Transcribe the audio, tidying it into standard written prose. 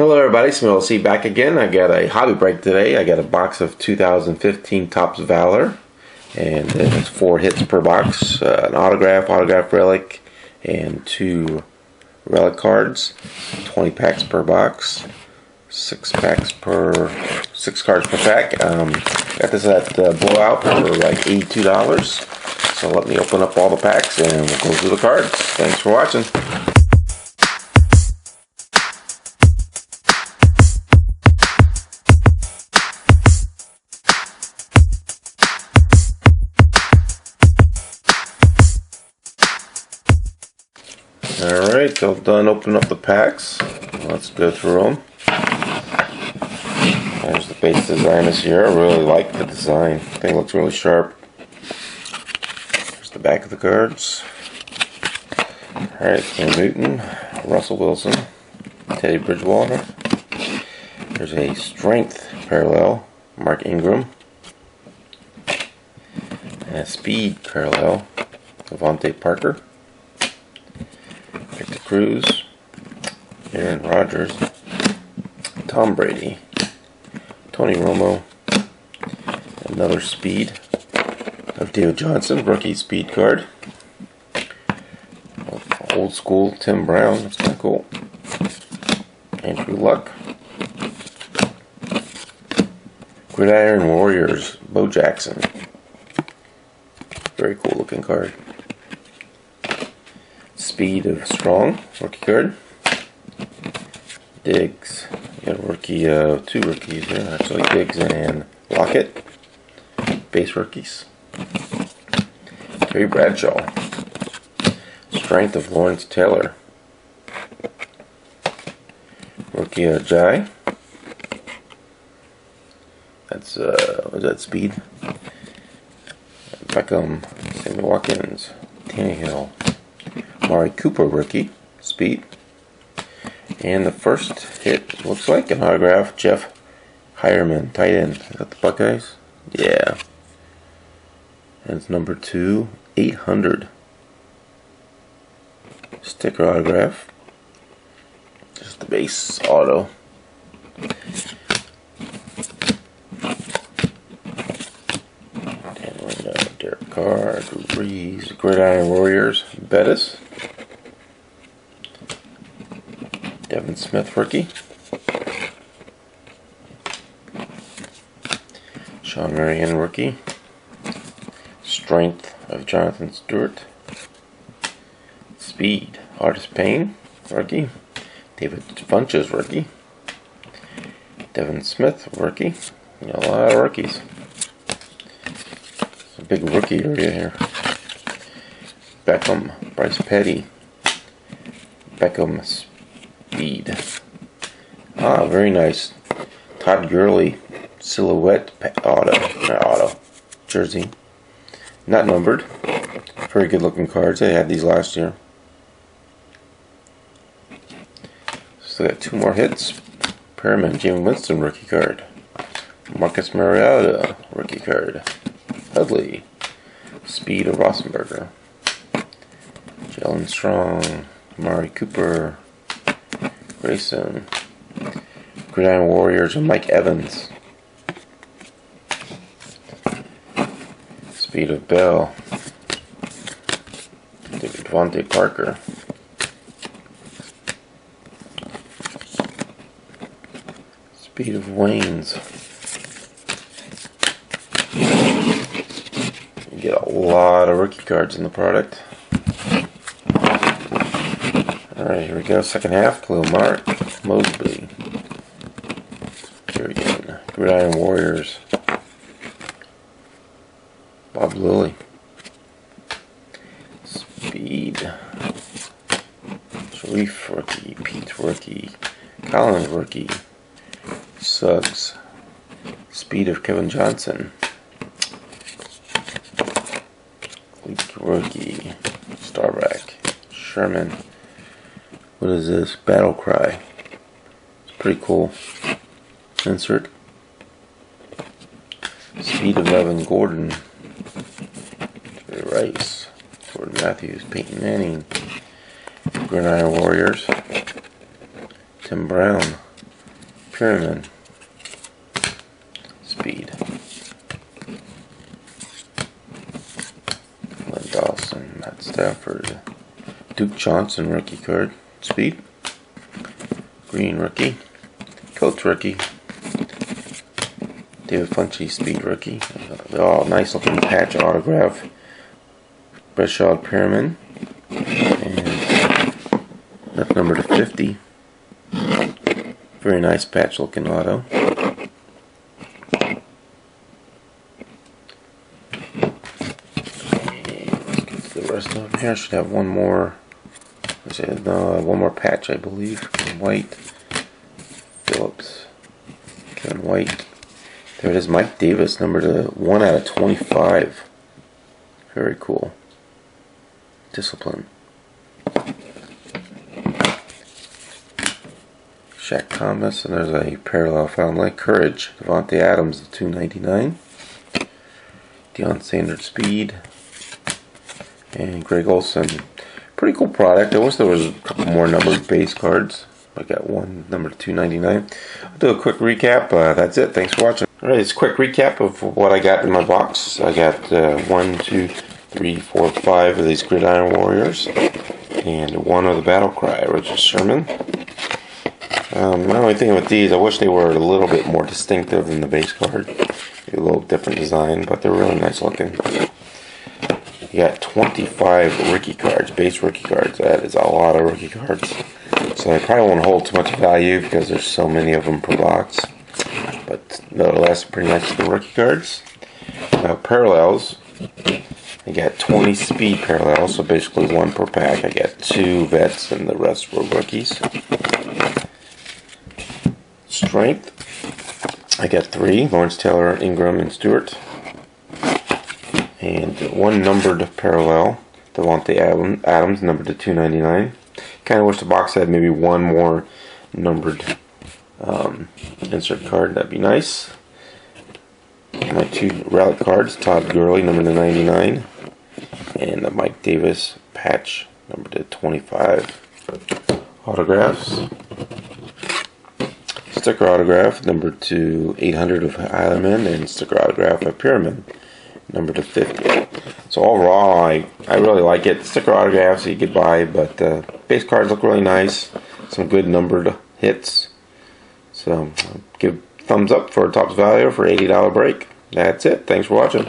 Hello everybody, Smiley back again. I got a hobby break today. I got a box of 2015 Topps Valor, and it's 4 hits per box, an autograph relic, and 2 relic cards. 20 packs per box, 6 cards per pack. Got this at Blowout for like $82. So let me open up all the packs and we'll go through the cards. Thanks for watching. Alright, so done opening up the packs. Let's go through them. There's the base design this year. I really like the design. I think it looks really sharp. There's the back of the cards. Alright, Cam Newton, Russell Wilson, Teddy Bridgewater. There's a strength parallel, Mark Ingram. And a speed parallel, Devontae Parker. Victor Cruz, Aaron Rodgers, Tom Brady, Tony Romo, another speed of David Johnson, rookie speed card, old school Tim Brown, that's kind of cool, Andrew Luck, Gridiron Warriors, Bo Jackson, very cool looking card. Speed of Strong, rookie card. Diggs, you got a rookie, 2 rookies here, actually, Diggs and Lockett, base rookies. Terry Bradshaw, strength of Lawrence Taylor, rookie Jai, that's, was that speed? Beckham, Sammy Watkins, Tannehill, Amari Cooper rookie, speed. And the first hit looks like an autograph, Jeff Hireman, tight end. Is that the Buckeyes? Yeah. And it's number 2, 800. Sticker autograph. Just the base auto. Dan Marino, Derek Carr, Drew Brees, Gridiron Warriors, Bettis. Devin Smith rookie. Sean Marion rookie. Strength of Jonathan Stewart. Speed, Artis Payne rookie. David Funches rookie. Devin Smith rookie. You got a lot of rookies. It's a big rookie area here. Beckham, Bryce Petty. Beckham Speed. Ah, very nice. Todd Gurley silhouette auto jersey. Not numbered. Very good looking cards. They had these last year. Still got 2 more hits. Perriman, Jameis Winston rookie card. Marcus Mariota rookie card. Hudley. Speed of Rosenberger. Jalen Strong. Amari Cooper. Grayson, Gridiron Warriors, and Mike Evans. Speed of Bell. Devontae Parker. Speed of Waynes. You get a lot of rookie cards in the product. Alright, here we go. Second half. Khalil Mark, Mosby. Here again. Gridiron Warriors. Bob Lilly. Speed. Sharif rookie. Pete rookie. Collins rookie. Suggs. Speed of Kevin Johnson. Leak rookie. Starback. Sherman. What is this? Battle Cry. It's pretty cool. Insert. Speed of Evan Gordon. Jerry Rice. Jordan Matthews. Peyton Manning. Gridiron Warriors. Tim Brown. Pyramid. Speed. Glenn Dawson, Matt Stafford, Duke Johnson rookie card. Speed. Green rookie. Coach rookie. David Funchess speed rookie. Oh, nice looking patch autograph. Breshad Pyramid. And that number to 50. Very nice patch looking auto. The rest of them here should have one more. One more patch, I believe. White, Phillips, Kevin White. There it is, Mike Davis, number to 1 out of 25. Very cool. Discipline. Shaq Thomas, and there's a parallel found like Courage. Devontae Adams, 299. Deion Sanders speed. And Greg Olson. Pretty cool product. I wish there was a couple more numbered base cards. I got one number 299. I'll do a quick recap. That's it. Thanks for watching. Alright, it's a quick recap of what I got in my box. I got 1, 2, 3, 4, 5 of these Gridiron Warriors. And one of the Battle Cry, Richard Sherman. My only thing with these, I wish they were a little bit more distinctive than the base card. A little different design, but they're really nice looking. You got 25 rookie cards, base rookie cards. That is a lot of rookie cards. So I probably won't hold too much value because there's so many of them per box. But nonetheless, pretty nice looking rookie cards. Now parallels. I got 20 speed parallels, so basically one per pack. I got 2 vets and the rest were rookies. Strength. I got 3. Lawrence Taylor, Ingram, and Stewart. And 1 numbered parallel, Devontae Adams, numbered to 299. Kind of wish the box had maybe 1 more numbered insert card. That'd be nice. My 2 relic cards, Todd Gurley, number to 99. And the Mike Davis patch, number to 25. Autographs. Sticker autograph, number to 800 of Highlandman, and sticker autograph of Pyramid, number to 50. So overall, I really like it. Sticker autographs you could buy, but base cards look really nice. Some good numbered hits. So give thumbs up for Topps Valor for $80 break. That's it. Thanks for watching.